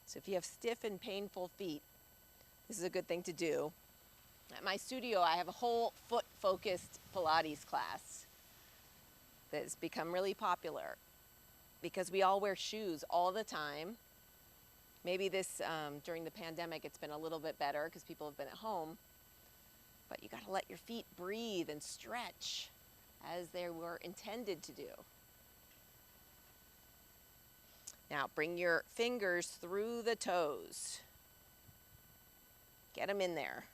So if you have stiff and painful feet, this is a good thing to do. At my studio, I have a whole foot-focused Pilates class that has become really popular because we all wear shoes all the time. Maybe this, during the pandemic, it's been a little bit better because people have been at home, but you got to let your feet breathe and stretch as they were intended to do. Now bring your fingers through the toes. Get them in there.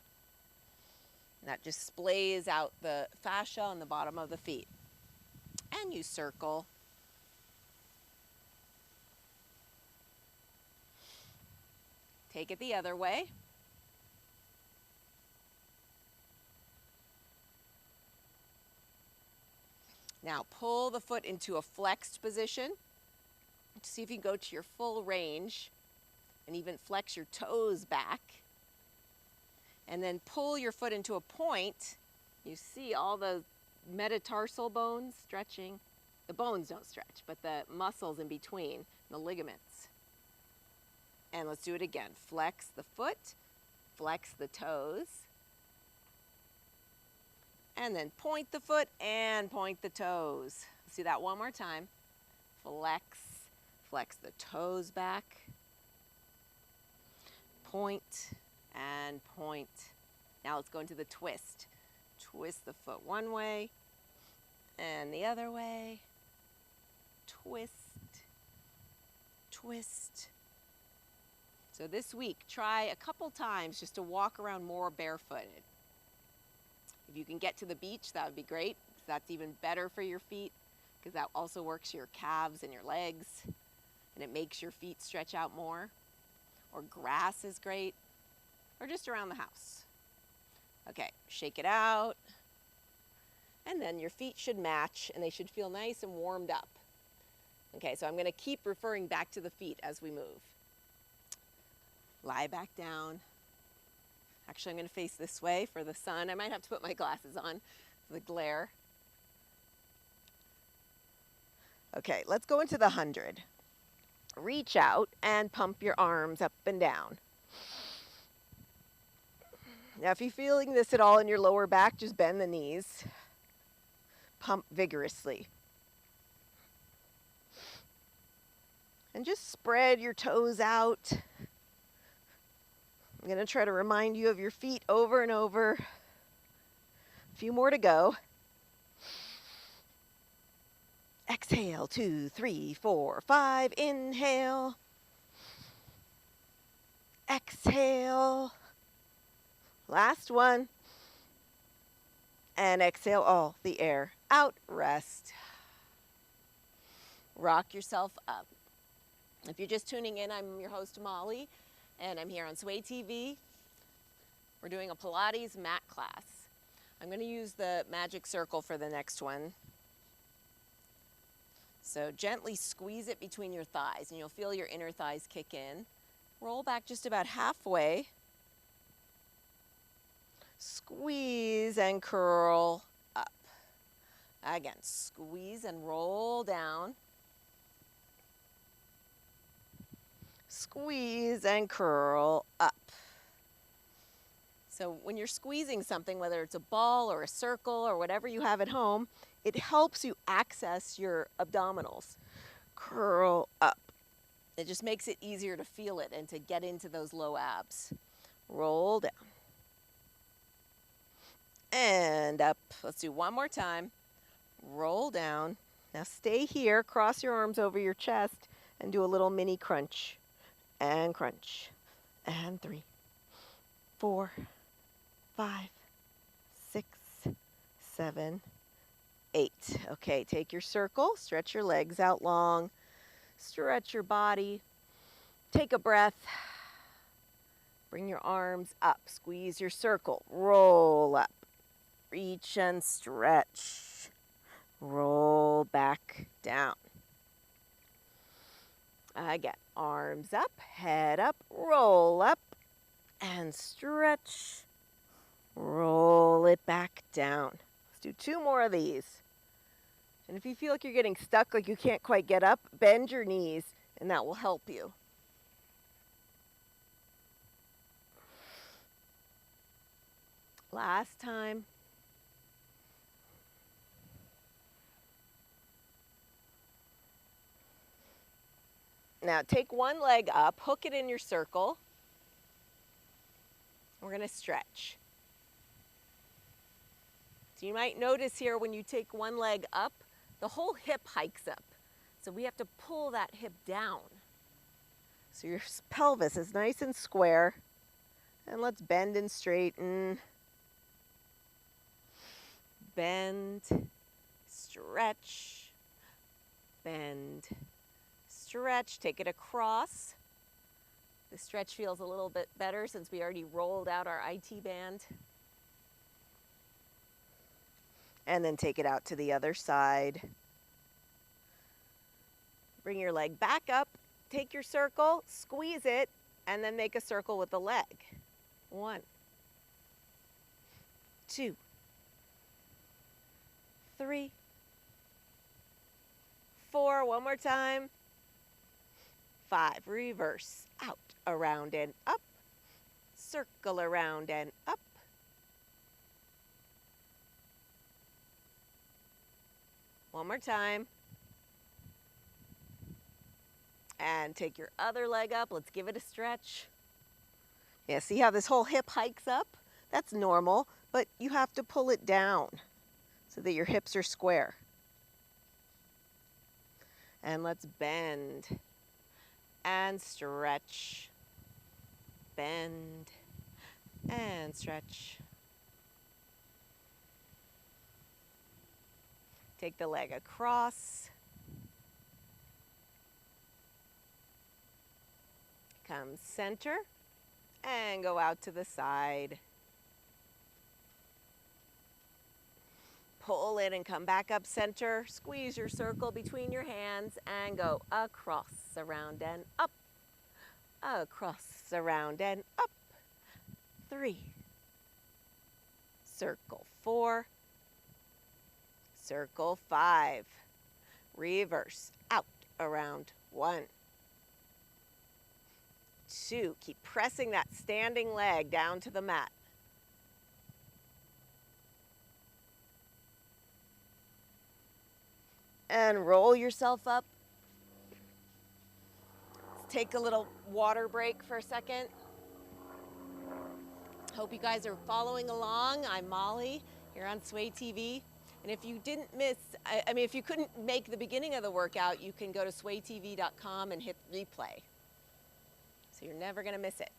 And that just splays out the fascia on the bottom of the feet. And you circle. Take it the other way. Now pull the foot into a flexed position. See if you can go to your full range and even flex your toes back. And then pull your foot into a point. You see all the metatarsal bones stretching. The bones don't stretch, but the muscles in between, the ligaments. And let's do it again. Flex the foot, flex the toes. And then point the foot and point the toes. Let's do that one more time. Flex. Flex the toes back, point, and point. Now let's go into the twist. Twist the foot one way, and the other way. Twist, twist. So this week, try a couple times just to walk around more barefooted. If you can get to the beach, that would be great. That's even better for your feet, because that also works your calves and your legs. And it makes your feet stretch out more. Or grass is great. Or just around the house. Okay, shake it out. And then your feet should match and they should feel nice and warmed up. Okay, so I'm going to keep referring back to the feet as we move. Lie back down. Actually, I'm going to face this way for the sun. I might have to put my glasses on for the glare. Okay, let's go into the 100. Reach out and pump your arms up and down. Now, if you're feeling this at all in your lower back, just bend the knees. Pump vigorously. And just spread your toes out. I'm going to try to remind you of your feet over and over. A few more to go. Exhale, 2, 3, 4, 5. Inhale. Exhale. Last one. And exhale all the air out. Rest. Rock yourself up. If you're just tuning in, I'm your host, Molly, and I'm here on Sway TV. We're doing a Pilates mat class. I'm going to use the magic circle for the next one. So gently squeeze it between your thighs, and you'll feel your inner thighs kick in. Roll back just about halfway. Squeeze and curl up. Again, squeeze and roll down. Squeeze and curl up. So when you're squeezing something, whether it's a ball or a circle or whatever you have at home, it helps you access your abdominals. Curl up. It just makes it easier to feel it and to get into those low abs. Roll down. And up. Let's do one more time. Roll down. Now stay here. Cross your arms over your chest and do a little mini crunch. And crunch. And 3, 4, 5, 6, 7, 8. Okay, take your circle, stretch your legs out long, stretch your body, take a breath, bring your arms up, squeeze your circle, roll up, reach and stretch, roll back down. Again, arms up, head up, roll up, and stretch, roll it back down. Let's do 2 more of these. And if you feel like you're getting stuck, like you can't quite get up, bend your knees, and that will help you. Last time. Now take one leg up, hook it in your circle. We're going to stretch. So you might notice here when you take one leg up, the whole hip hikes up. So we have to pull that hip down. So your pelvis is nice and square. And let's bend and straighten. Bend, stretch, bend, stretch. Take it across. The stretch feels a little bit better since we already rolled out our IT band. And then take it out to the other side. Bring your leg back up, take your circle, squeeze it, and then make a circle with the leg. 1, 2, 3, 4, one more time. 5, reverse, out, around and up, circle around and up. One more time. And take your other leg up. Let's give it a stretch. Yeah, see how this whole hip hikes up? That's normal, but you have to pull it down so that your hips are square. And let's bend and stretch. Bend and stretch. Take the leg across. Come center and go out to the side. Pull it and come back up center. Squeeze your circle between your hands and go across, around and up. Across, around and up. 3. Circle 4. Circle 5. Reverse, out, around 1. 2. Keep pressing that standing leg down to the mat. And roll yourself up. Let's take a little water break for a second. Hope you guys are following along. I'm Molly here on Sway TV. And if you didn't miss, if you couldn't make the beginning of the workout, you can go to swaytv.com and hit replay. So you're never going to miss it.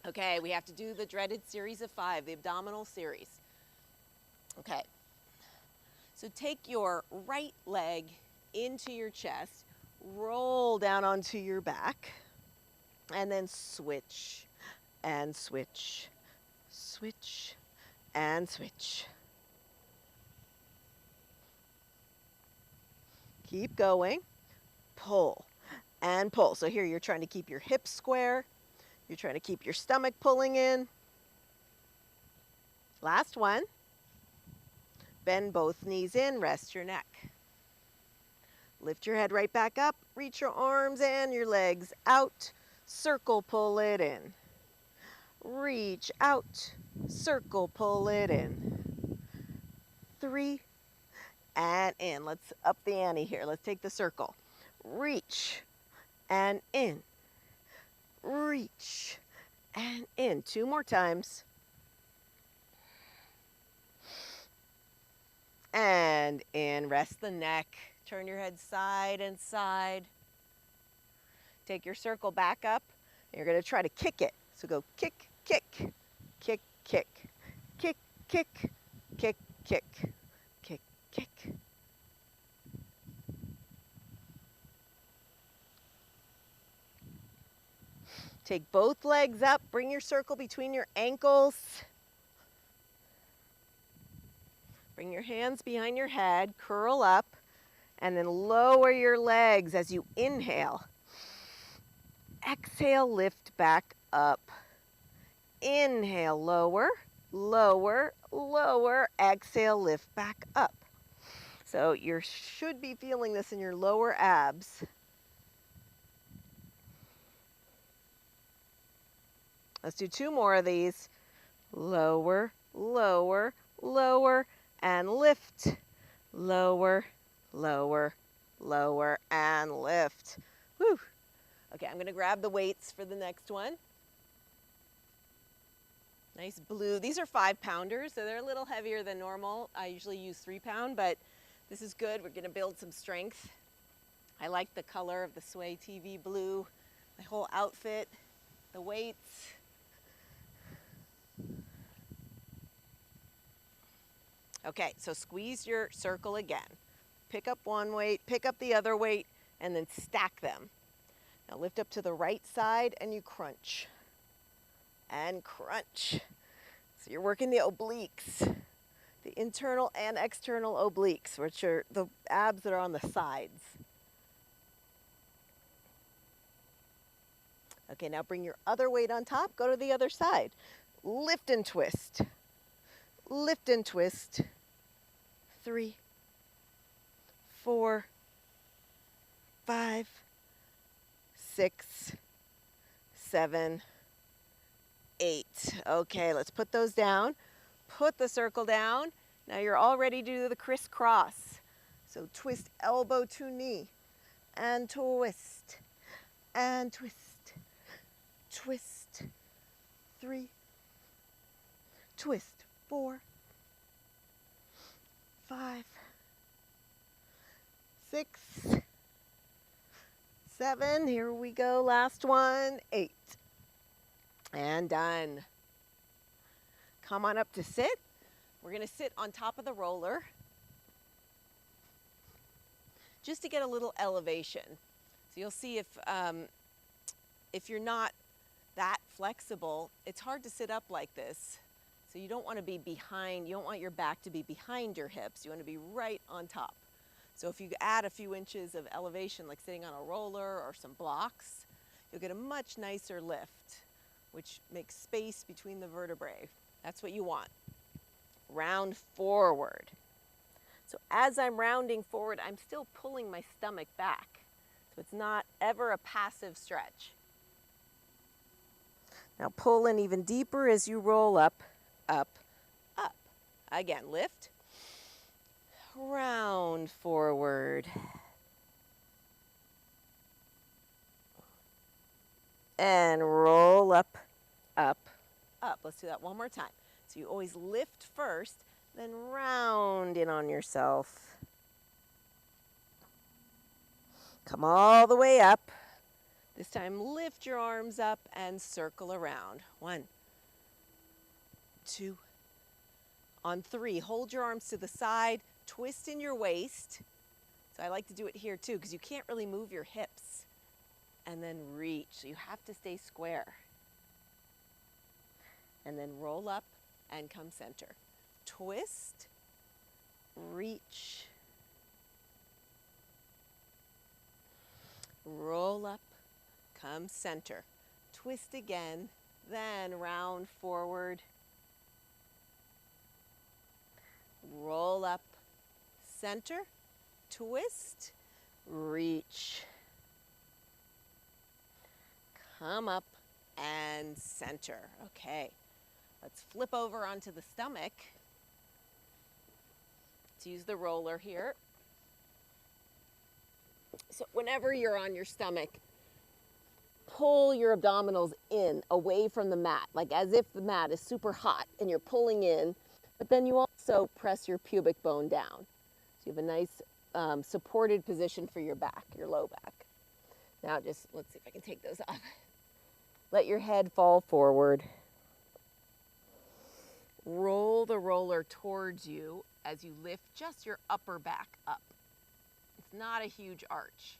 Okay, we have to do the dreaded series of 5, the abdominal series. Okay, so take your right leg into your chest, roll down onto your back, and then switch and switch, switch and switch. Keep going, pull and pull. So here you're trying to keep your hips square, you're trying to keep your stomach pulling in. Last one. Bend both knees in, rest your neck. Lift your head right back up, reach your arms and your legs out, circle, pull it in. Reach out, circle, pull it in. 3, and in. Let's up the ante here. Let's take the circle. Reach and in. Reach and in. 2 more times. And in, rest the neck, turn your head side and side. Take your circle back up, and you're going to try to kick it. So go kick, kick, kick, kick, kick, kick, kick, kick, kick, kick. Take both legs up, bring your circle between your ankles. Bring your hands behind your head, curl up, and then lower your legs as you inhale. Exhale, lift back up. Inhale, lower, lower, lower. Exhale, lift back up. So you should be feeling this in your lower abs. Let's do 2 more of these. Lower, lower, lower, and lift. Lower, lower, lower, and lift. Whew. Okay, I'm gonna grab the weights for the next one. Nice blue. These are 5-pounders, so they're a little heavier than normal. I usually use 3-pound, but this is good. We're gonna build some strength. I like the color of the Sway TV blue, my whole outfit, the weights. Okay, so squeeze your circle again. Pick up one weight, pick up the other weight, and then stack them. Now lift up to the right side and you crunch. And crunch. So you're working the obliques, the internal and external obliques, which are the abs that are on the sides. Okay, now bring your other weight on top, go to the other side. Lift and twist. Lift and twist. 3, 4, 5, 6, 7, 8. Okay, let's put those down. Put the circle down. Now you're all ready to do the crisscross. So twist elbow to knee and twist and twist, twist, 3, twist, 4, 5, 6, 7, here we go, last one, 8. And done. Come on up to sit. We're gonna sit on top of the roller just to get a little elevation. So you'll see if you're not that flexible, it's hard to sit up like this. So you don't want to be behind, you don't want your back to be behind your hips. You want to be right on top. So if you add a few inches of elevation, like sitting on a roller or some blocks, you'll get a much nicer lift, which makes space between the vertebrae. That's what you want. Round forward. So as I'm rounding forward, I'm still pulling my stomach back. So it's not ever a passive stretch. Now pull in even deeper as you roll up, up, up. Again, lift. Round forward. And roll up, up, up. Let's do that one more time. So you always lift first, then round in on yourself. Come all the way up. This time lift your arms up and circle around. 1, 2. On 3, hold your arms to the side, twist in your waist. So I like to do it here too because you can't really move your hips. And then reach. So you have to stay square. And then roll up and come center. Twist, reach, roll up, come center. Twist again, then round forward. Roll up, center, twist, reach. Come up and center. Okay, let's flip over onto the stomach. Let's use the roller here. So whenever you're on your stomach, pull your abdominals in, away from the mat, like as if the mat is super hot and you're pulling in, but then you also press your pubic bone down. So you have a nice supported position for your back, your low back. Now just, let's see if I can take those off. Let your head fall forward. Roll the roller towards you as you lift just your upper back up. It's not a huge arch.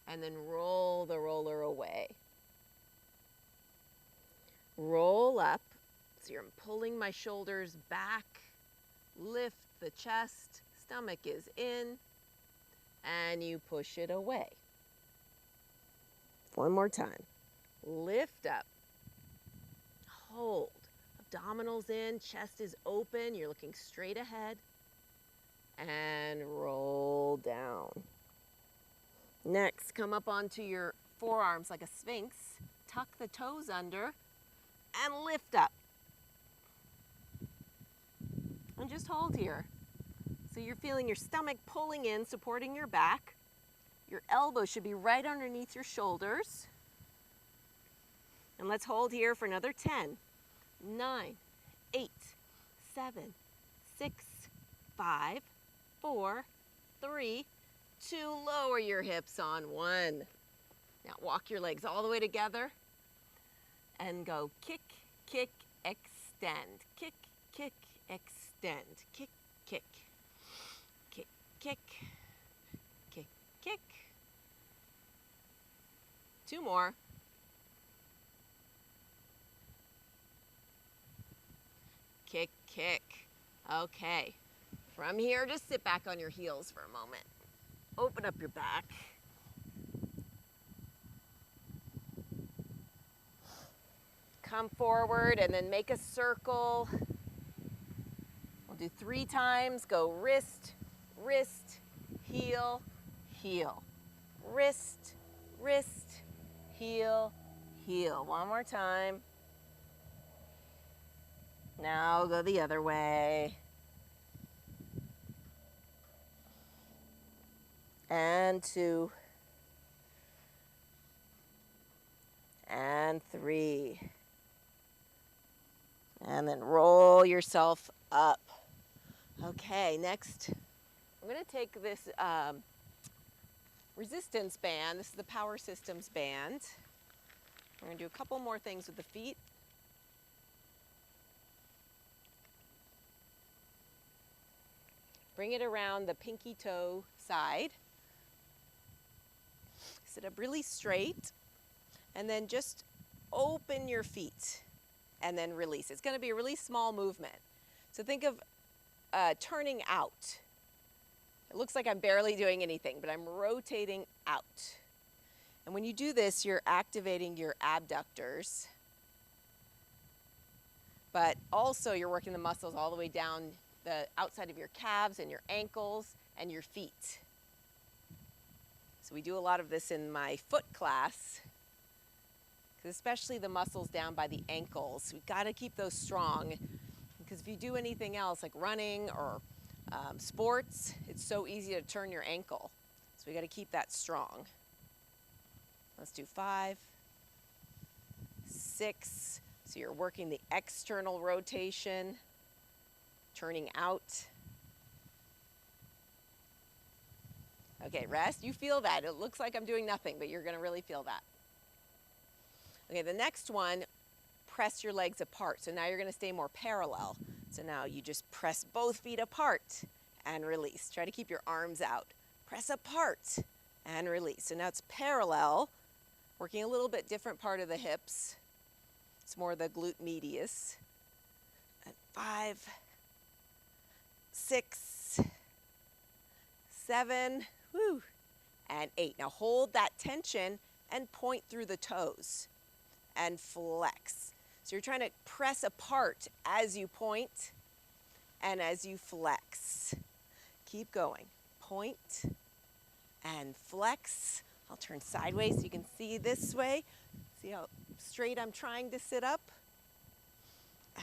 And then roll the roller away. Roll up. So you're pulling my shoulders back. Lift the chest. Stomach is in. And you push it away. One more time. Lift up. Hold. Abdominals in, chest is open, you're looking straight ahead. And roll down. Next, come up onto your forearms like a sphinx. Tuck the toes under and lift up. And just hold here. So you're feeling your stomach pulling in, supporting your back. Your elbows should be right underneath your shoulders. And let's hold here for another 10, 9, 8, 7, 6, 5, 4, 3, 2. Lower your hips on 1. Now walk your legs all the way together and go kick, kick, extend. Kick, kick, extend. Kick, kick, kick, kick, kick, kick. 2 more. Kick, kick. Okay. From here, just sit back on your heels for a moment. Open up your back. Come forward and then make a circle. We'll do 3 times. Go wrist, wrist, heel, heel. Wrist, wrist, heel, heel. One more time. Now go the other way. And 2. And 3. And then roll yourself up. Okay, next, I'm going to take this resistance band. This is the Power Systems band. We're going to do a couple more things with the feet. Bring it around the pinky toe side. Sit up really straight. And then just open your feet. And then release. It's going to be a really small movement. So think of turning out. It looks like I'm barely doing anything, but I'm rotating out. And when you do this, you're activating your abductors. But also you're working the muscles all the way down the outside of your calves and your ankles and your feet. So we do a lot of this in my foot class, especially the muscles down by the ankles. We've got to keep those strong, because if you do anything else like running or sports, it's so easy to turn your ankle. So we got to keep that strong. Let's do 5, 6. So you're working the external rotation, turning out. Okay, rest. You feel that. It looks like I'm doing nothing, but you're going to really feel that. Okay, the next one, press your legs apart. So now you're going to stay more parallel. So now you just press both feet apart and release. Try to keep your arms out. Press apart and release. So now it's parallel, working a little bit different part of the hips. It's more the glute medius. And 5, 6, 7, whew, and 8. Now hold that tension and point through the toes and flex. So you're trying to press apart as you point and as you flex. Keep going. Point and flex. I'll turn sideways so you can see this way. See how straight I'm trying to sit up?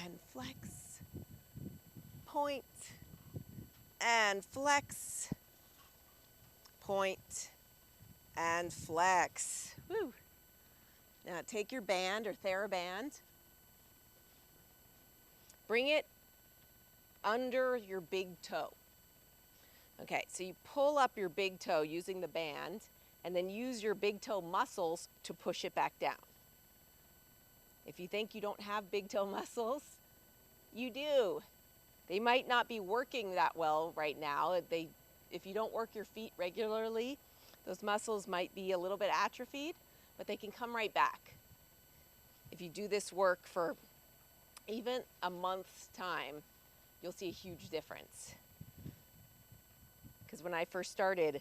And flex. Point and flex. Point and flex. Woo. Now take your band or TheraBand. Bring it under your big toe. Okay, so you pull up your big toe using the band, and then use your big toe muscles to push it back down. If you think you don't have big toe muscles, you do. They might not be working that well right now. If you don't work your feet regularly, those muscles might be a little bit atrophied, but they can come right back. If you do this work for even a month's time, you'll see a huge difference. Because when I first started,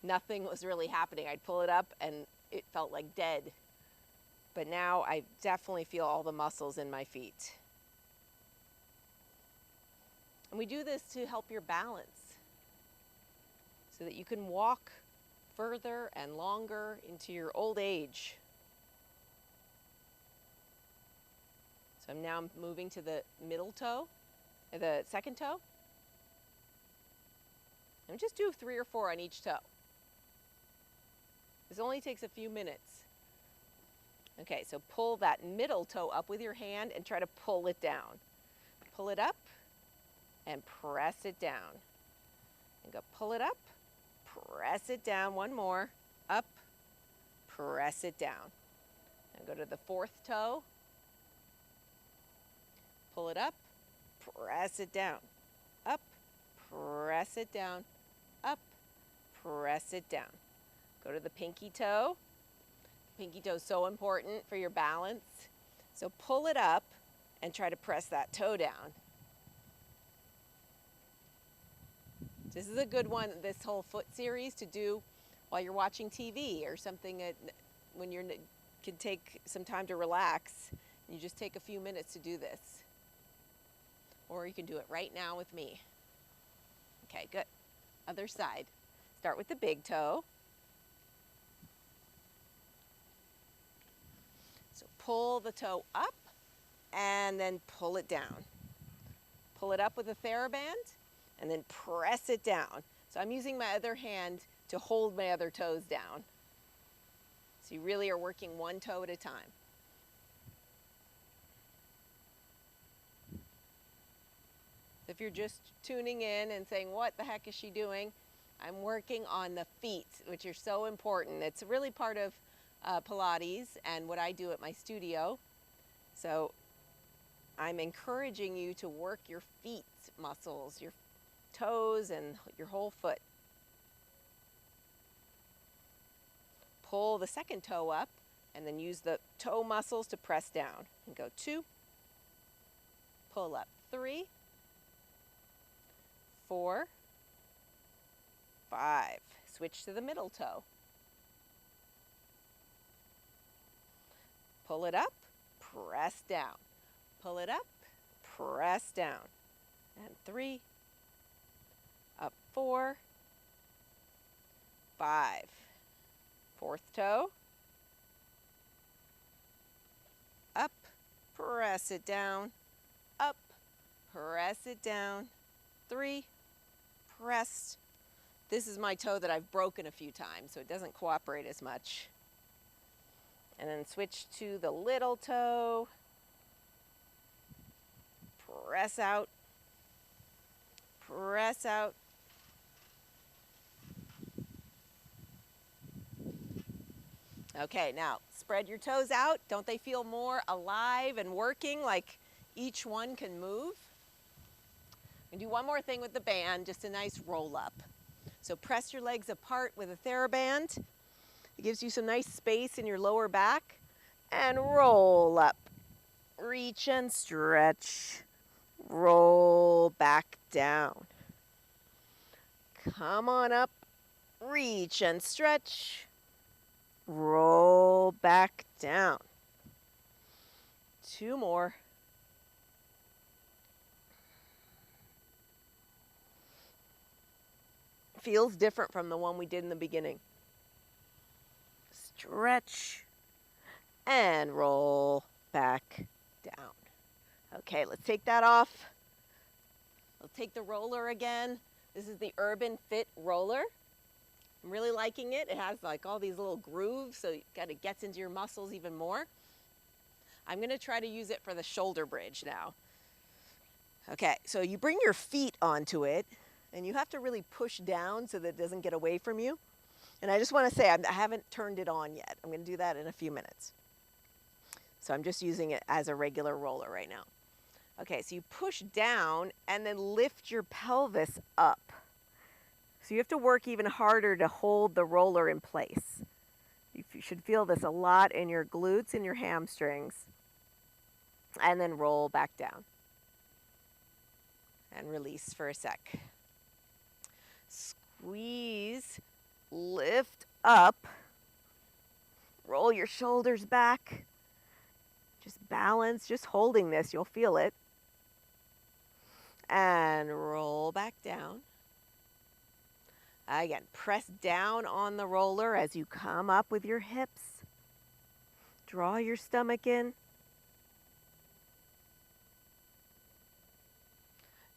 nothing was really happening. I'd pull it up and it felt like dead. But now I definitely feel all the muscles in my feet. And we do this to help your balance, so that you can walk further and longer into your old age. So I'm now moving to the middle toe, the second toe. And just do 3 or 4 on each toe. This only takes a few minutes. Okay, so pull that middle toe up with your hand and try to pull it down. Pull it up and press it down. And go pull it up, press it down. One more. Up, press it down. And go to the 4th toe. Pull it up, press it down. Up, press it down. Up, press it down. Go to the pinky toe. Pinky toe is so important for your balance. So pull it up and try to press that toe down. This is a good one, this whole foot series, to do while you're watching TV or something that when you can take some time to relax. You just take a few minutes to do this. Or you can do it right now with me. Okay, good. Other side. Start with the big toe. So pull the toe up and then pull it down. Pull it up with a TheraBand and then press it down. So I'm using my other hand to hold my other toes down. So you really are working one toe at a time. If you're just tuning in and saying, what the heck is she doing? I'm working on the feet, which are so important. It's really part of Pilates and what I do at my studio. So I'm encouraging you to work your feet muscles, your toes and your whole foot. Pull the second toe up and then use the toe muscles to press down. And go 2, pull up 3, 4, 5. Switch to the middle toe. Pull it up, press down. Pull it up, press down. And 3, up 4, 5. 4th toe. Up, press it down. Up, press it down. 3, pressed. This is my toe that I've broken a few times, so it doesn't cooperate as much. And then switch to the little toe. Press out. Press out. Okay, now spread your toes out. Don't they feel more alive and working, like each one can move? And do one more thing with the band, just a nice roll up. So press your legs apart with a TheraBand. It gives you some nice space in your lower back. And roll up. Reach and stretch. Roll back down. Come on up. Reach and stretch. Roll back down. 2 more. Feels different from the one we did in the beginning. Stretch and roll back down. Okay, let's take that off. Let's take the roller again. This is the Urban Fit roller. I'm really liking it. It has like all these little grooves, so it kind of gets into your muscles even more. I'm going to try to use it for the shoulder bridge now. Okay, so you bring your feet onto it, and you have to really push down so that it doesn't get away from you. And I just want to say, I haven't turned it on yet. I'm going to do that in a few minutes. So I'm just using it as a regular roller right now. Okay, so you push down and then lift your pelvis up. So you have to work even harder to hold the roller in place. You should feel this a lot in your glutes and your hamstrings. And then roll back down. And release for a sec. Squeeze, lift up, roll your shoulders back. Just balance, just holding this, you'll feel it. And roll back down. Again, press down on the roller as you come up with your hips. Draw your stomach in.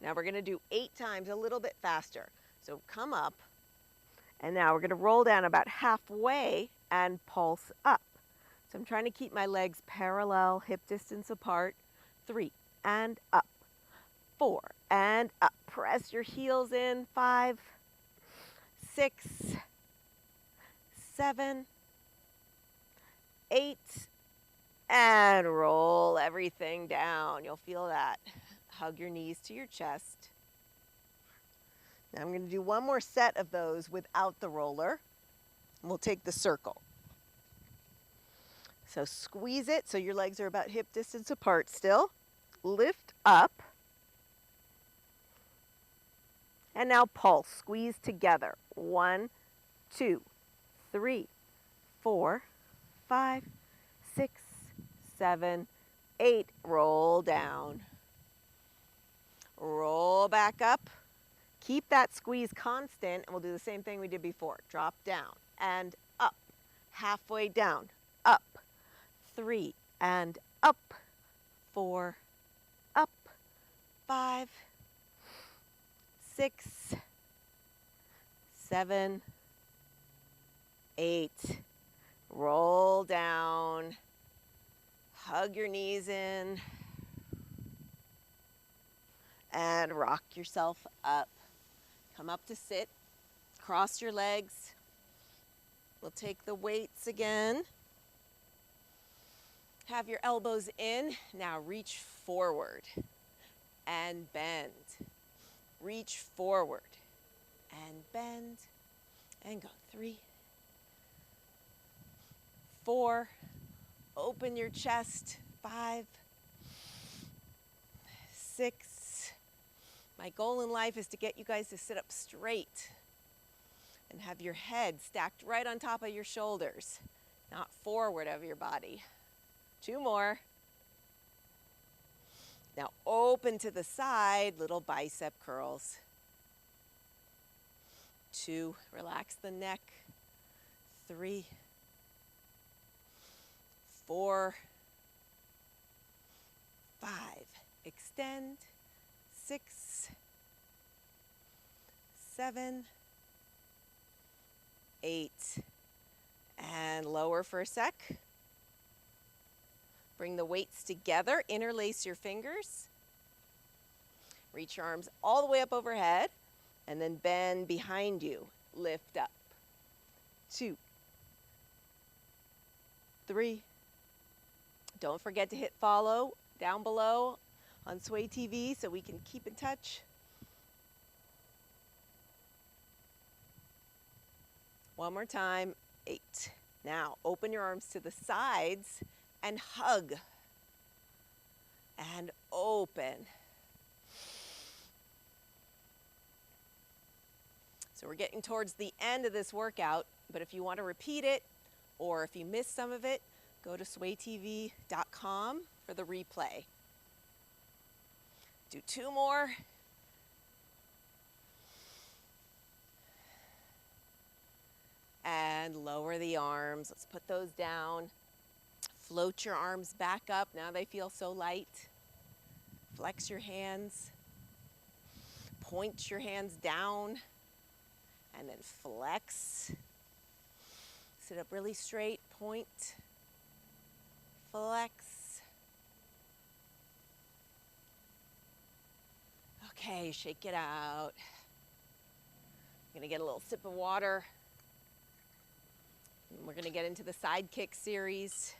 Now we're going to do 8 times, a little bit faster. So come up, and now we're going to roll down about halfway and pulse up. So I'm trying to keep my legs parallel, hip distance apart. 3, and up. 4, and up. Press your heels in. 5, 6, 7, 8, and roll everything down. You'll feel that. Hug your knees to your chest. Now I'm going to do one more set of those without the roller. We'll take the circle. So squeeze it so your legs are about hip distance apart still. Lift up. And now pulse. Squeeze together. 1, 2, 3, 4, 5, 6, 7, 8. Roll down. Roll back up. Keep that squeeze constant, and we'll do the same thing we did before. Drop down and up. Halfway down. Up. 3, and up. 4, up. 5, 6, 7, 8. Roll down. Hug your knees in. And rock yourself up. Come up to sit. Cross your legs. We'll take the weights again. Have your elbows in. Now reach forward and bend. Reach forward and bend. And go. 3, 4. Open your chest. 5, 6. My goal in life is to get you guys to sit up straight and have your head stacked right on top of your shoulders, not forward of your body. 2 more. Now open to the side, little bicep curls. 2, relax the neck. 3, 4, 5, extend. 6, 7, 8, and lower for a sec. Bring the weights together, interlace your fingers. Reach your arms all the way up overhead, and then bend behind you. Lift up. 2, 3. Don't forget to hit follow down below on Sway TV so we can keep in touch. 1 more time. 8. Now open your arms to the sides and hug. And open. So we're getting towards the end of this workout, but if you want to repeat it or if you missed some of it, go to swaytv.com for the replay. Do 2 more. And lower the arms. Let's put those down. Float your arms back up. Now they feel so light. Flex your hands. Point your hands down. And then flex. Sit up really straight. Point. Flex. Okay, shake it out. I'm gonna get a little sip of water. And we're gonna get into the side kick series.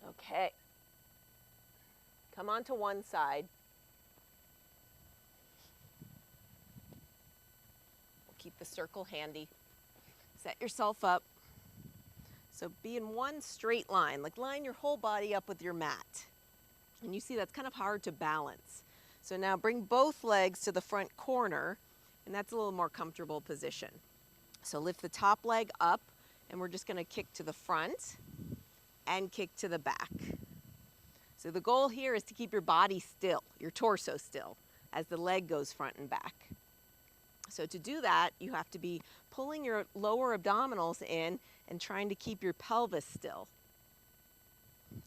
Okay. Come on to one side. We'll keep the circle handy. Set yourself up. So be in one straight line, like line your whole body up with your mat. And you see that's kind of hard to balance. So now bring both legs to the front corner, and that's a little more comfortable position. So lift the top leg up, and we're just gonna kick to the front and kick to the back. So the goal here is to keep your body still, your torso still, as the leg goes front and back. So to do that, you have to be pulling your lower abdominals in and trying to keep your pelvis still.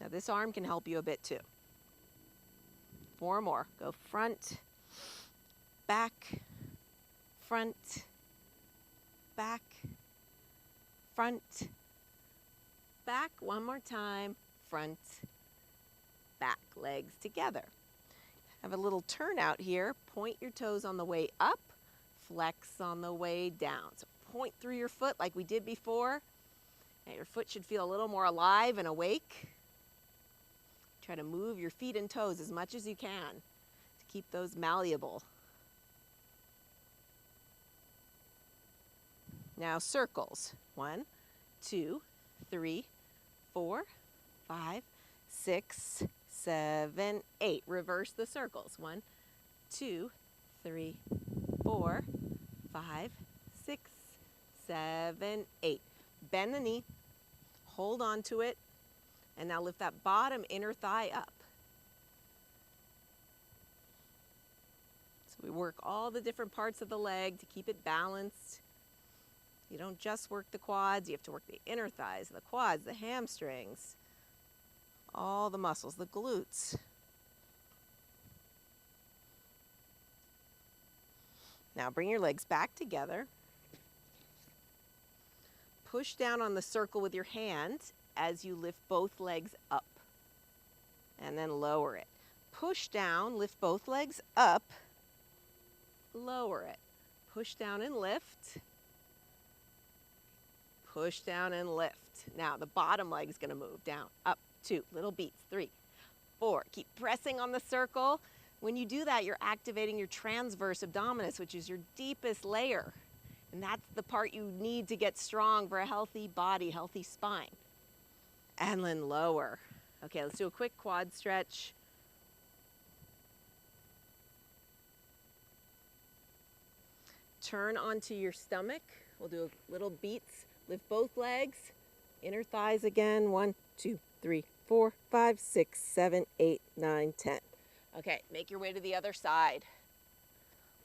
Now this arm can help you a bit too. 4 more. Go front, back, front, back, front, back. One more time. Front, back. Legs together. Have a little turnout here. Point your toes on the way up, flex on the way down. So point through your foot like we did before. Now your foot should feel a little more alive and awake. Try to move your feet and toes as much as you can to keep those malleable. Now circles. 1, 2, 3, 4, 5, 6, 7, 8. Reverse the circles. 1, 2, 3, 4, 5, 6, 7, 8. Bend the knee, hold on to it, and now lift that bottom inner thigh up. So we work all the different parts of the leg to keep it balanced. You don't just work the quads, you have to work the inner thighs, the quads, the hamstrings, all the muscles, the glutes. Now bring your legs back together. Push down on the circle with your hand as you lift both legs up. And then lower it. Push down, lift both legs up, lower it. Push down and lift. Push down and lift. Now the bottom leg is going to move down, up, 2, little beats, 3, 4. Keep pressing on the circle. When you do that, you're activating your transverse abdominis, which is your deepest layer. And that's the part you need to get strong for a healthy body, healthy spine. And then lower. Okay, let's do a quick quad stretch. Turn onto your stomach. We'll do little beats. Lift both legs. Inner thighs again. 1, 2, 3, 4, 5, 6, 7, 8, 9, 10. Okay, make your way to the other side.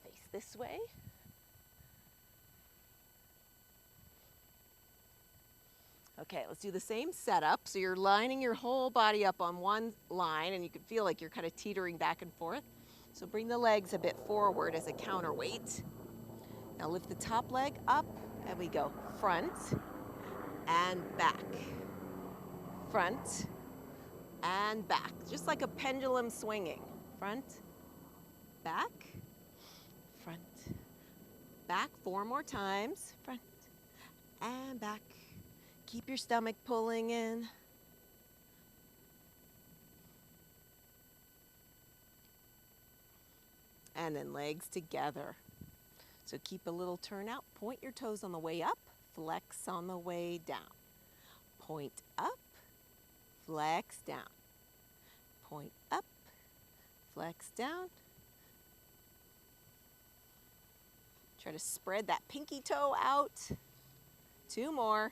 Face this way. Okay, let's do the same setup. So you're lining your whole body up on one line, and you can feel like you're kind of teetering back and forth. So bring the legs a bit forward as a counterweight. Now lift the top leg up, and we go front and back. Front and back, just like a pendulum swinging. Front, back, front, back. 4 more times. Front and back. Keep your stomach pulling in. And then legs together. So keep a little turnout. Point your toes on the way up, flex on the way down. Point up, flex down. Point up, flex down. Try to spread that pinky toe out. 2 more.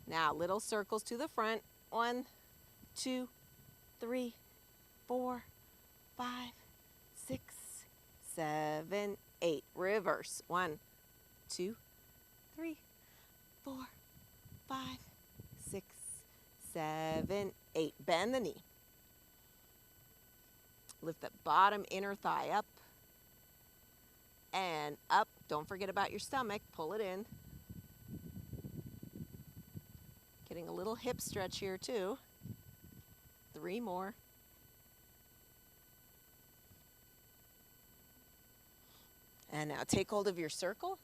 Now, little circles to the front. 1, 2, 3, 4, 5, 6, 7, 8. Reverse. 1, 2, 3, 4, 5, 6, 7, 8. Bend the knee. Lift the bottom inner thigh up and up. Don't forget about your stomach. Pull it in. Getting a little hip stretch here too. 3 more. And now take hold of your circle.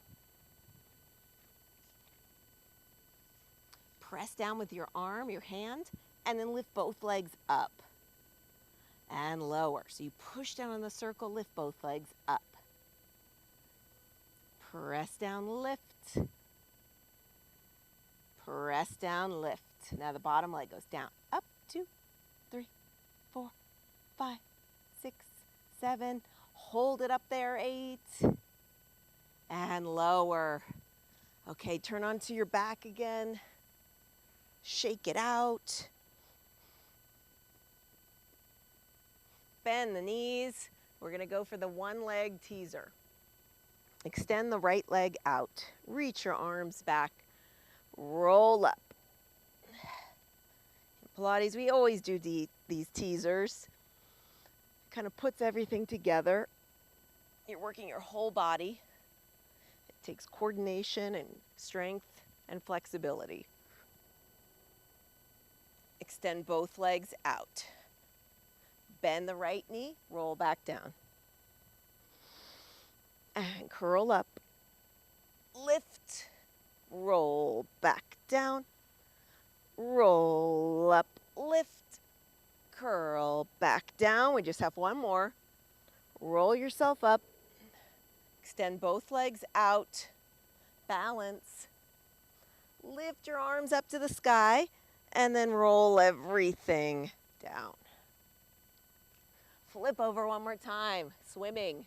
Press down with your arm, your hand, and then lift both legs up and lower. So you push down on the circle, lift both legs up. Press down, lift. Press down, lift. Now the bottom leg goes down. Up, 2, 3, 4, 5, 6, 7. Hold it up there, 8. And lower. Okay, turn onto your back again. Shake it out. Bend the knees. We're going to go for the one leg teaser. Extend the right leg out. Reach your arms back. Roll up. Pilates, we always do these teasers. Kind of puts everything together. You're working your whole body. It takes coordination and strength and flexibility. Extend both legs out. Bend the right knee, roll back down. And curl up. Lift, roll back down. Roll up, lift, curl back down. We just have one more. Roll yourself up. Extend both legs out. Balance. Lift your arms up to the sky and then roll everything down. Flip over one more time, swimming.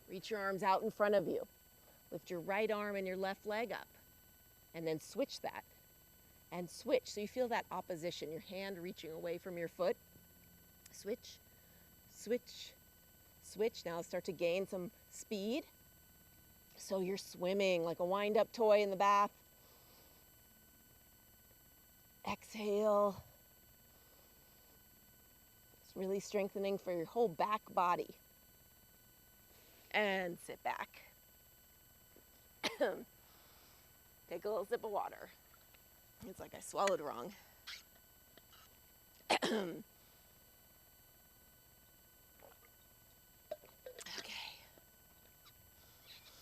Reach your arms out in front of you. Lift your right arm and your left leg up. And then switch that. And switch, so you feel that opposition, your hand reaching away from your foot. Switch, switch, switch. Now start to gain some speed. So you're swimming like a wind-up toy in the bath. Exhale. It's really strengthening for your whole back body. And sit back. Take a little sip of water. It's like I swallowed wrong. Okay.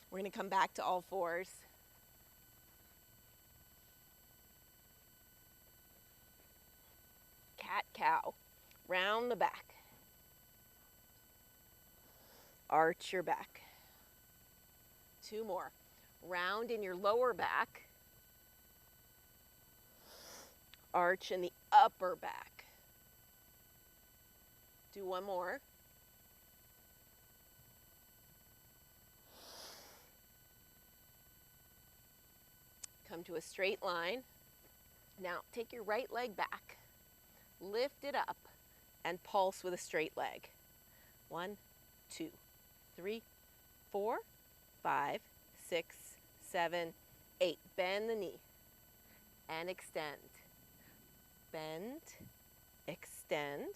We're going to come back to all fours. Cat-cow. Round the back. Arch your back. 2 more. Round in your lower back. Arch in the upper back. Do 1 more. Come to a straight line. Now take your right leg back. Lift it up and pulse with a straight leg. 1, 2, 3, 4, 5, 6, 7, 8. Bend the knee and extend. Bend, extend.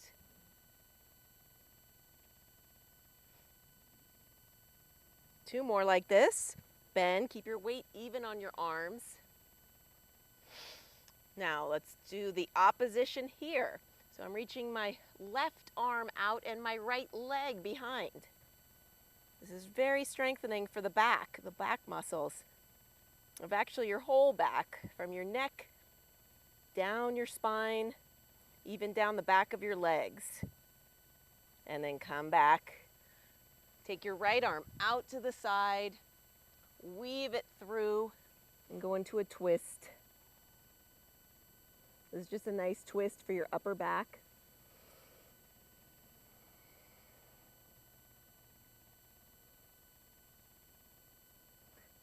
Two more like this. Bend, keep your weight even on your arms. Now let's do the opposition here. So I'm reaching my left arm out and my right leg behind. This is very strengthening for the back muscles of actually your whole back, from your neck down your spine, even down the back of your legs. And then come back. Take your right arm out to the side, weave it through, and go into a twist. This is just a nice twist for your upper back.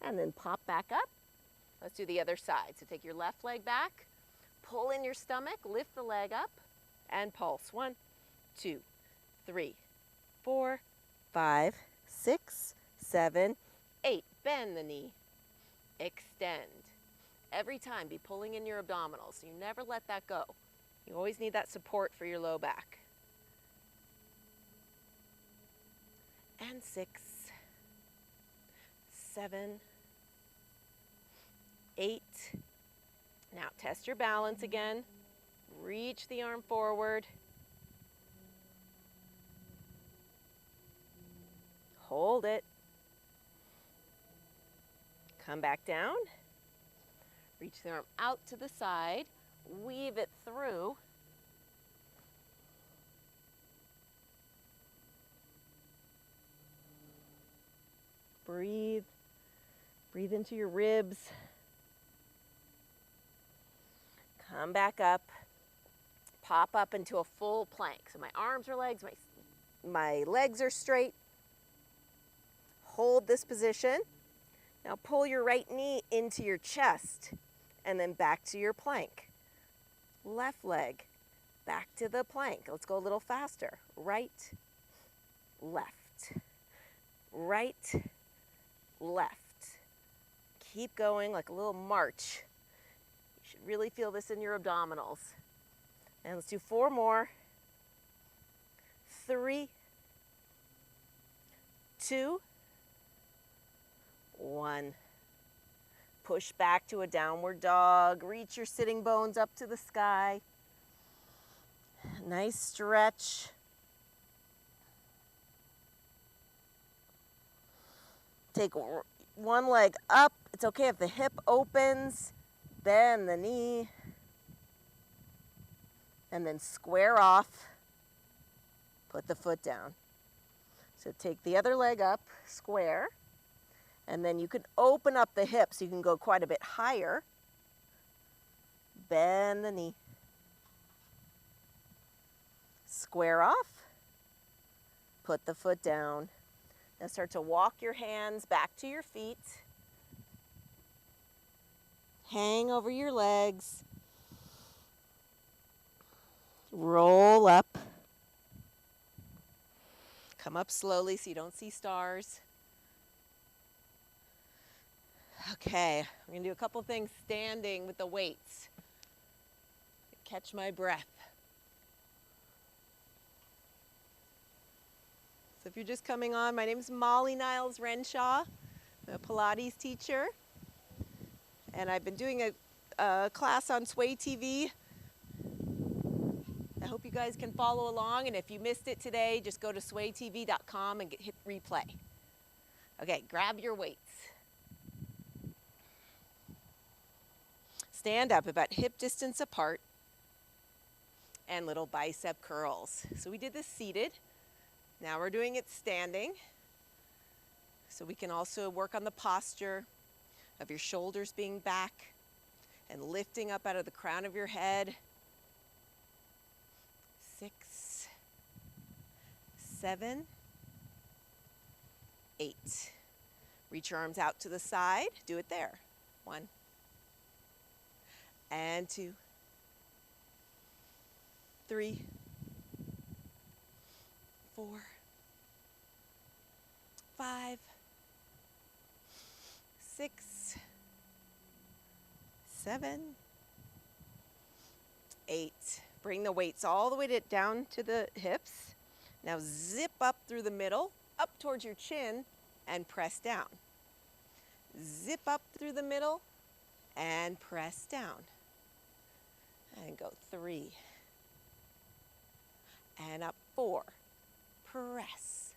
And then pop back up. Let's do the other side. So take your left leg back, pull in your stomach, lift the leg up, and pulse. 1, 2, 3, 4, 5, 6, 7, 8. Bend the knee. Extend. Every time be pulling in your abdominals. You never let that go. You always need that support for your low back. And 6, 7, 8. Now test your balance again. Reach the arm forward. Hold it. Come back down. Reach the arm out to the side. Weave it through. Breathe. Breathe into your ribs. Come back up. Pop up into a full plank. So my arms are legs, my legs are straight. Hold this position. Now pull your right knee into your chest and then back to your plank. Left leg, back to the plank. Let's go a little faster. Right, left, right, left. Keep going like a little march. You should really feel this in your abdominals. And let's do 4 more. 3, 2, 1. Push back to a downward dog. Reach your sitting bones up to the sky. Nice stretch. Take one leg up. It's okay if the hip opens. Bend the knee. And then square off. Put the foot down. So take the other leg up, square. And then you can open up the hips. You can go quite a bit higher. Bend the knee. Square off. Put the foot down. Now start to walk your hands back to your feet. Hang over your legs. Roll up. Come up slowly so you don't see stars. Okay, we're going to do a couple things standing with the weights. Catch my breath. So if you're just coming on, my name is Niles Renshaw. I'm a Pilates teacher. And I've been doing a class on Sway TV. I hope you guys can follow along. And if you missed it today, just go to swaytv.com and hit replay. Okay, grab your weights. Stand up about hip distance apart and little bicep curls. So we did this seated. Now we're doing it standing. So we can also work on the posture of your shoulders being back and lifting up out of the crown of your head. 6, 7, 8. Reach your arms out to the side. Do it there. 1 and 2, 3, 4, 5, 6, 7, 8. Bring the weights all the way down to the hips. Now zip up through the middle, up towards your chin, and press down. Zip up through the middle and press down. And go 3. And up 4. Press.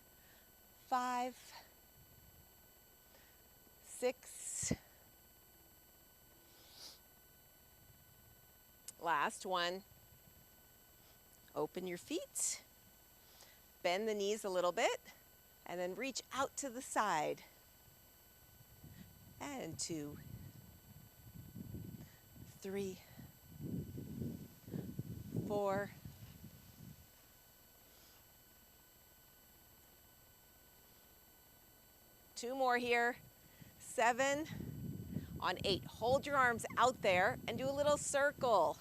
5, 6. Last one. Open your feet. Bend the knees a little bit. And then reach out to the side. And 2, 3, 4, 2 more here. 7 on 8. Hold your arms out there and do a little circle.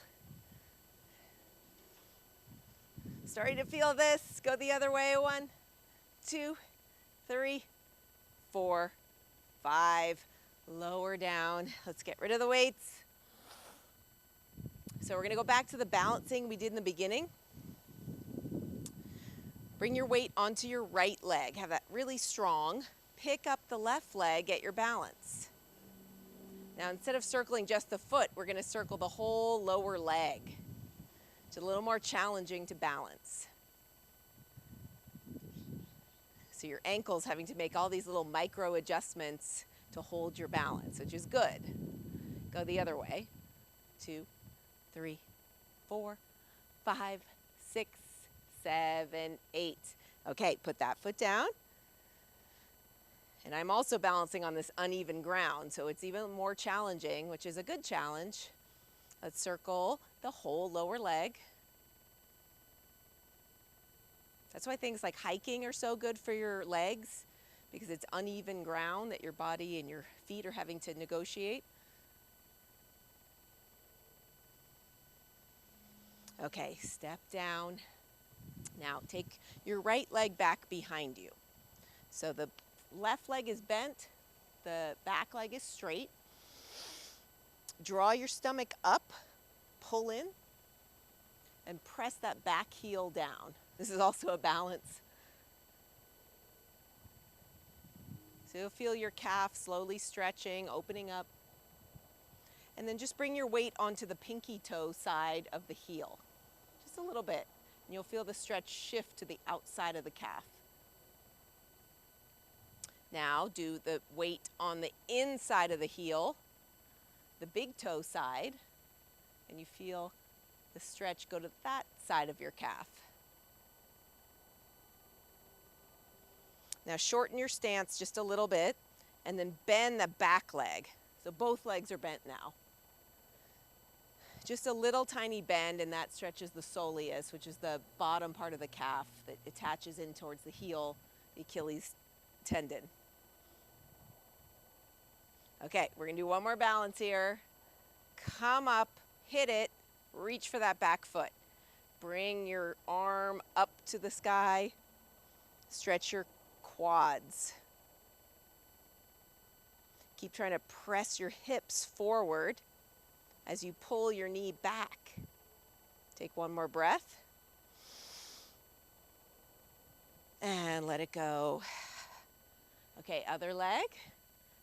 Starting to feel this. Go the other way. 1, 2, 3, 4, 5. Lower down. Let's get rid of the weights. So we're going to go back to the balancing we did in the beginning. Bring your weight onto your right leg. Have that really strong. Pick up the left leg, get your balance. Now instead of circling just the foot, we're going to circle the whole lower leg. It's a little more challenging to balance. So your ankle's having to make all these little micro adjustments to hold your balance, which is good. Go the other way. 2, 3, 4, 5, 6, 7, 8. Okay, put that foot down. And I'm also balancing on this uneven ground, so it's even more challenging, which is a good challenge. Let's circle the whole lower leg. That's why things like hiking are so good for your legs, because it's uneven ground that your body and your feet are having to negotiate. Okay, step down. Now take your right leg back behind you. So the left leg is bent, the back leg is straight. Draw your stomach up, pull in, and press that back heel down. This is also a balance. So you'll feel your calf slowly stretching, opening up. And then just bring your weight onto the pinky toe side of the heel, just a little bit. And you'll feel the stretch shift to the outside of the calf. Now do the weight on the inside of the heel, the big toe side, and you feel the stretch go to that side of your calf. Now shorten your stance just a little bit and then bend the back leg. So both legs are bent now. Just a little tiny bend, and that stretches the soleus, which is the bottom part of the calf that attaches in towards the heel, the Achilles tendon. Okay, we're gonna do one more balance here. Come up, hit it, reach for that back foot. Bring your arm up to the sky, stretch your quads. Keep trying to press your hips forward as you pull your knee back. Take one more breath. And let it go. Okay, other leg.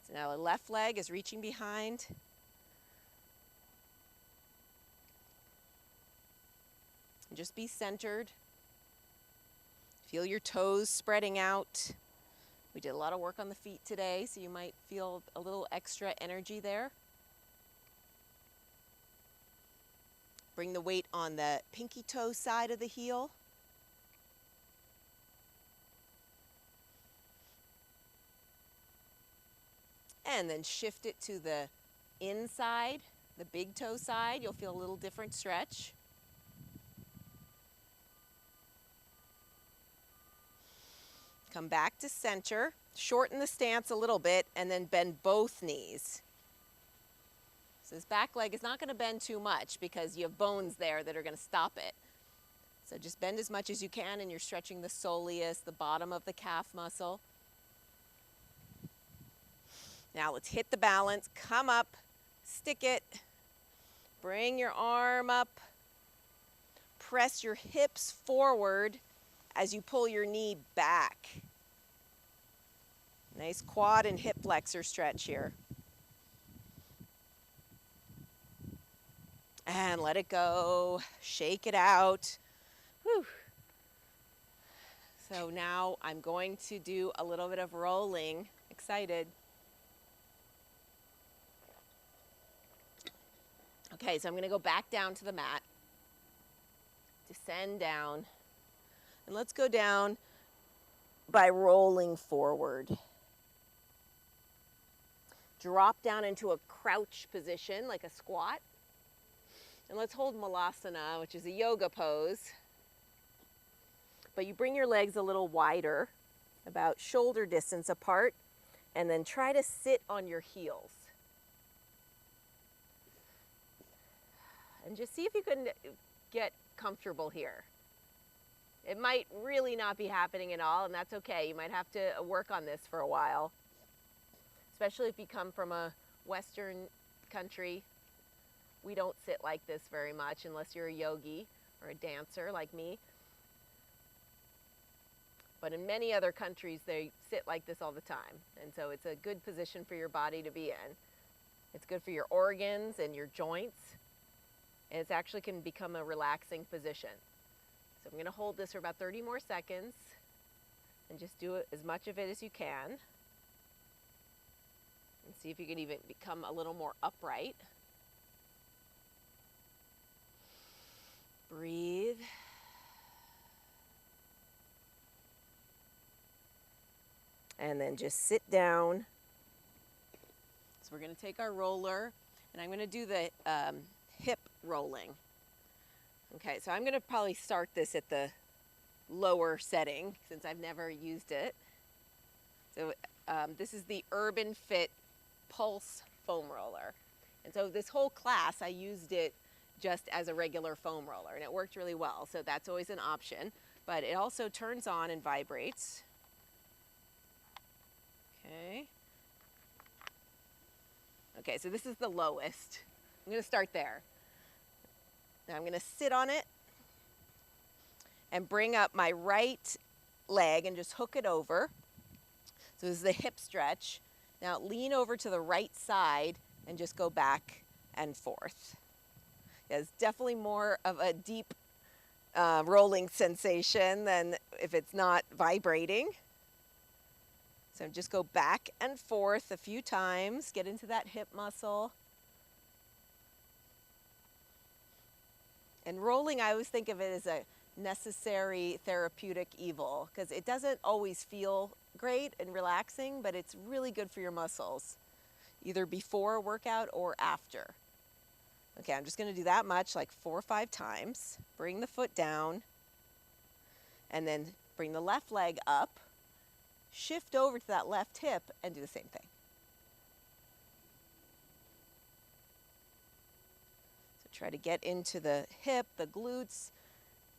So now the left leg is reaching behind. And just be centered. Feel your toes spreading out. We did a lot of work on the feet today, so you might feel a little extra energy there. Bring the weight on the pinky toe side of the heel. And then shift it to the inside, the big toe side. You'll feel a little different stretch. Come back to center, shorten the stance a little bit, and then bend both knees. So this back leg is not going to bend too much because you have bones there that are going to stop it. So just bend as much as you can, and you're stretching the soleus, the bottom of the calf muscle. Now let's hit the balance. Come up, stick it, bring your arm up, press your hips forward as you pull your knee back. Nice quad and hip flexor stretch here. And let it go, shake it out. Whew. So now I'm going to do a little bit of rolling. Excited. Okay, so I'm gonna go back down to the mat, descend down, and let's go down by rolling forward. Drop down into a crouch position like a squat. And let's hold Malasana, which is a yoga pose. But you bring your legs a little wider, about shoulder distance apart, and then try to sit on your heels. And just see if you can get comfortable here. It might really not be happening at all, and that's okay. You might have to work on this for a while, especially if you come from a Western country. We don't sit like this very much unless you're a yogi or a dancer like me. But in many other countries, they sit like this all the time. And so it's a good position for your body to be in. It's good for your organs and your joints. And it actually can become a relaxing position. So I'm going to hold this for about 30 more seconds and just do as much of it as you can. And see if you can even become a little more upright. Breathe. And then just sit down. So we're going to take our roller, and I'm going to do the hip rolling. Okay, so I'm going to probably start this at the lower setting since I've never used it. So this is the Urban Fit Pulse foam roller. And so this whole class I used it just as a regular foam roller, and it worked really well. So that's always an option, but it also turns on and vibrates. Okay. Okay, so this is the lowest. I'm going to start there. Now I'm going to sit on it and bring up my right leg and just hook it over. So this is the hip stretch. Now lean over to the right side and just go back and forth. Yeah, it's definitely more of a deep rolling sensation than if it's not vibrating. So just go back and forth a few times, get into that hip muscle. And rolling, I always think of it as a necessary therapeutic evil because it doesn't always feel great and relaxing, but it's really good for your muscles, either before a workout or after. Okay, I'm just going to do that much, like 4 or 5 times. Bring the foot down, and then bring the left leg up, shift over to that left hip, and do the same thing. So try to get into the hip, the glutes.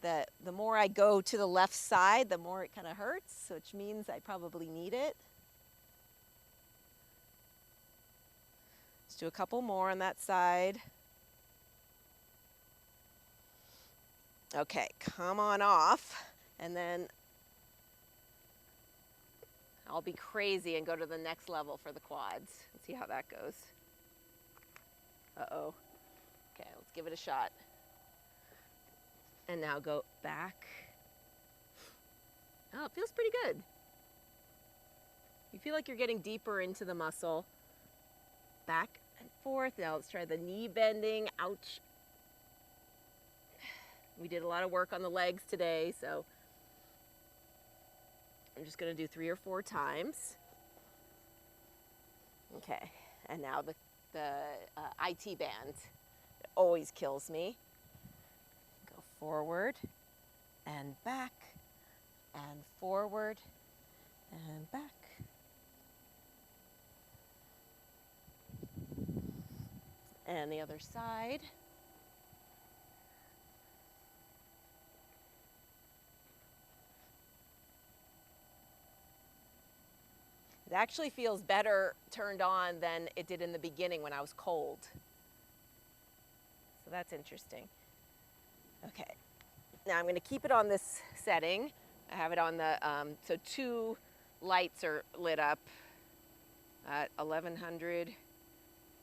The more I go to the left side, the more it kind of hurts, which means I probably need it. Let's do a couple more on that side. Okay, come on off, and then I'll be crazy and go to the next level for the quads and see how that goes. Uh-oh. Okay, let's give it a shot. And now go back. Oh, it feels pretty good. You feel like you're getting deeper into the muscle. Back and forth. Now let's try the knee bending. Ouch. We did a lot of work on the legs today, so I'm just going to do 3 or 4 times. Okay, and now the IT band. It always kills me. Go forward and back and forward and back. And the other side. It actually feels better turned on than it did in the beginning when I was cold. So that's interesting. Okay, now I'm going to keep it on this setting. I have it on the, so 2 lights are lit up at 1100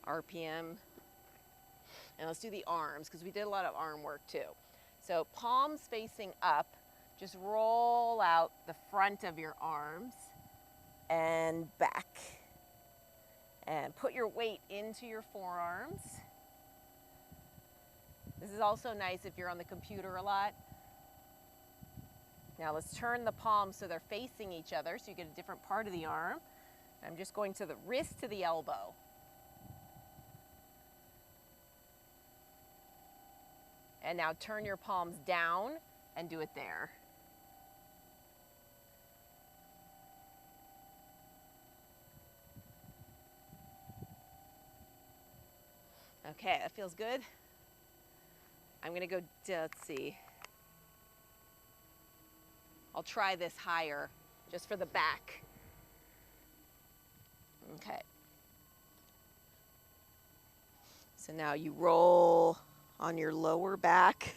RPM. And let's do the arms because we did a lot of arm work too. So palms facing up, just roll out the front of your arms and back. And put your weight into your forearms. This is also nice if you're on the computer a lot. Now let's turn the palms so they're facing each other so you get a different part of the arm. I'm just going to the wrist to the elbow. And now turn your palms down and do it there. Okay, that feels good. I'm going to go, let's see. I'll try this higher just for the back. Okay. So now you roll on your lower back.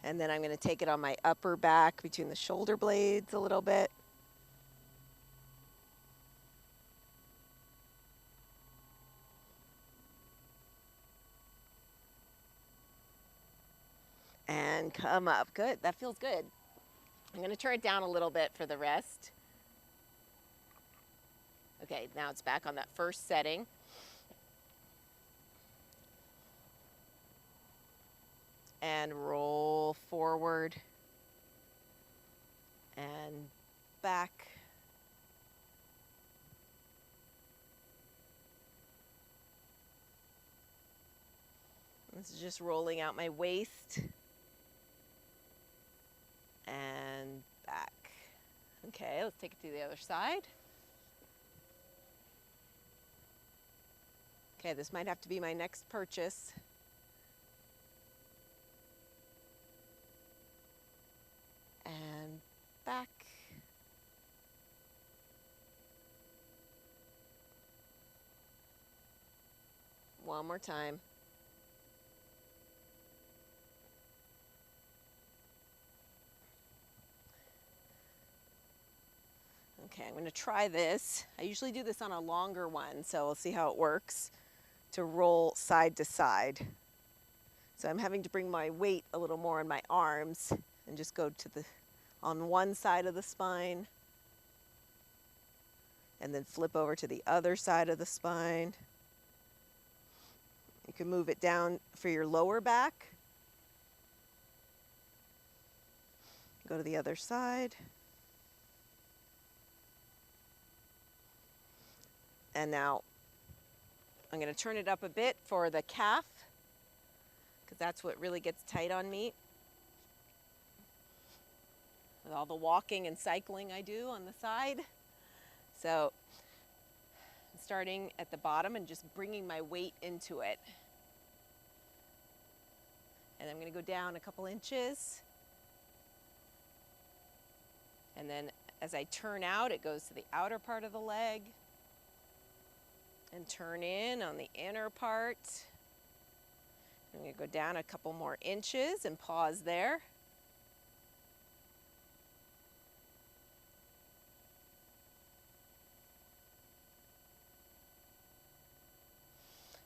And then I'm going to take it on my upper back between the shoulder blades a little bit. And come up. Good. That feels good. I'm going to turn it down a little bit for the rest. Okay, now it's back on that first setting. And roll forward and back. This is just rolling out my waist and back. Okay, let's take it to the other side. Okay, this might have to be my next purchase. And back. One more time. Okay, I'm going to try this. I usually do this on a longer one, so we'll see how it works to roll side to side. So I'm having to bring my weight a little more on my arms and just go to the on one side of the spine and then flip over to the other side of the spine. You can move it down for your lower back. Go to the other side. And now I'm going to turn it up a bit for the calf, because that's what really gets tight on me with all the walking and cycling I do on the side. So I'm starting at the bottom and just bringing my weight into it. And I'm going to go down a couple inches. And then as I turn out, it goes to the outer part of the leg. And turn in on the inner part. I'm going to go down a couple more inches and pause there.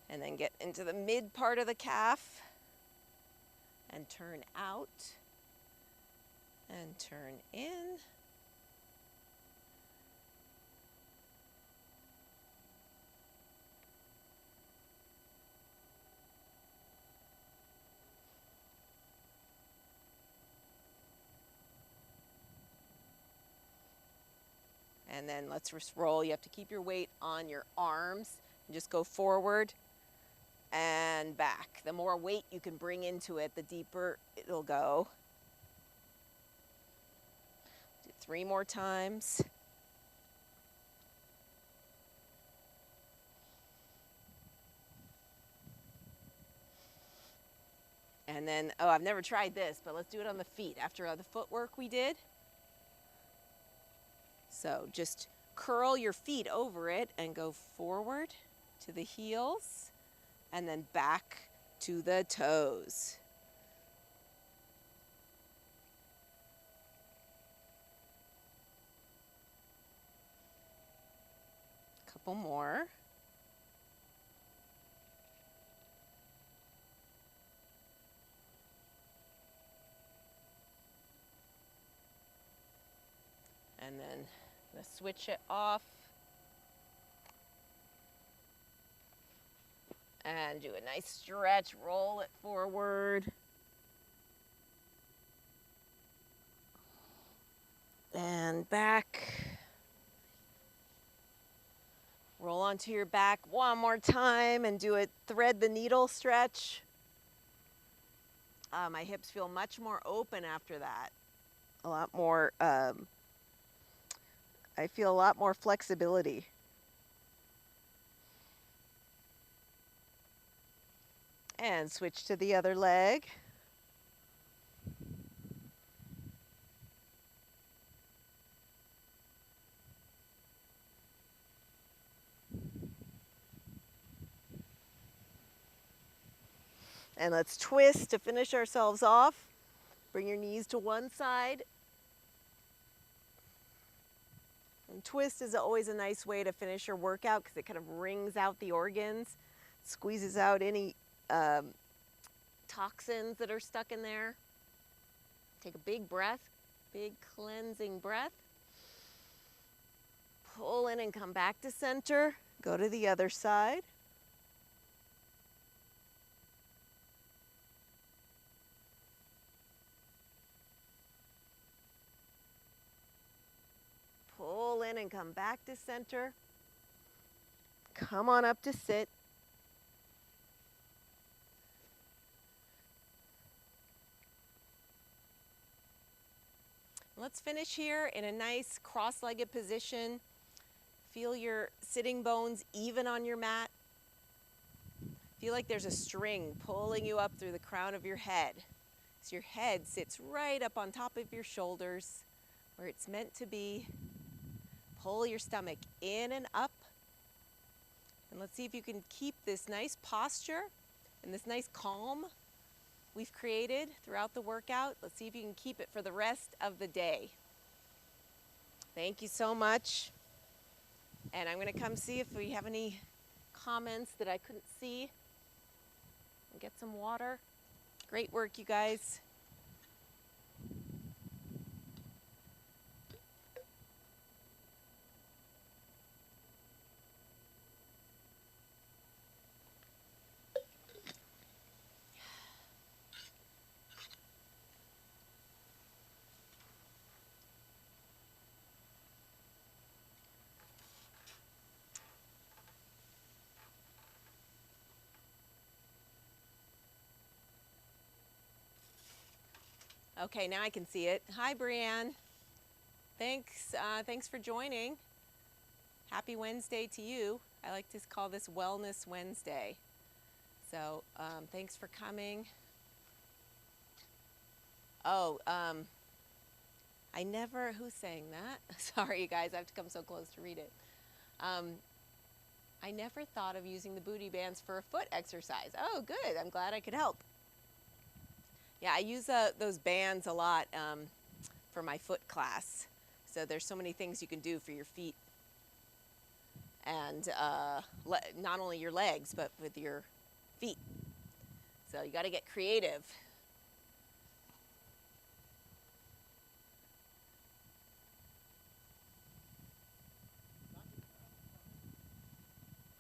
And then get into the mid part of the calf and turn out and turn in. And then let's just roll. You have to keep your weight on your arms and just go forward and back. The more weight you can bring into it, the deeper it'll go. Do 3 more times. And then, oh, I've never tried this, but let's do it on the feet after the footwork we did. So just curl your feet over it and go forward to the heels and then back to the toes. Couple more. And then I'm going to switch it off and do a nice stretch, roll it forward. And back. Roll onto your back one more time and do a thread the needle stretch. My hips feel much more open after that. A lot more, I feel a lot more flexibility. And switch to the other leg. And let's twist to finish ourselves off. Bring your knees to one side. And twist is always a nice way to finish your workout because it kind of wrings out the organs, squeezes out any toxins that are stuck in there. Take a big breath, big cleansing breath. Pull in and come back to center. Go to the other side. Pull in and come back to center. Come on up to sit. Let's finish here in a nice cross-legged position. Feel your sitting bones even on your mat. Feel like there's a string pulling you up through the crown of your head. So your head sits right up on top of your shoulders where it's meant to be. Pull your stomach in and up. And let's see if you can keep this nice posture and this nice calm we've created throughout the workout. Let's see if you can keep it for the rest of the day. Thank you so much. And I'm going to come see if we have any comments that I couldn't see. And get some water. Great work, you guys. Okay, now I can see it. Hi, Brianne. Thanks for joining. Happy Wednesday to you. I like to call this Wellness Wednesday. So thanks for coming. Oh, who's saying that? Sorry, you guys, I have to come so close to read it. I never thought of using the booty bands for a foot exercise. Oh, good. I'm glad I could help. Yeah, I use those bands a lot for my foot class. So there's so many things you can do for your feet. And not only your legs, but with your feet. So you got to get creative.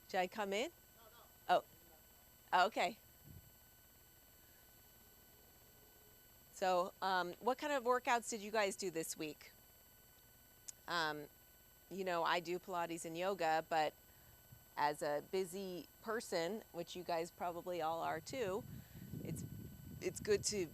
Should I come in? Oh, okay. So what kind of workouts did you guys do this week? You know, I do Pilates and yoga, but as a busy person, which you guys probably all are too, it's good to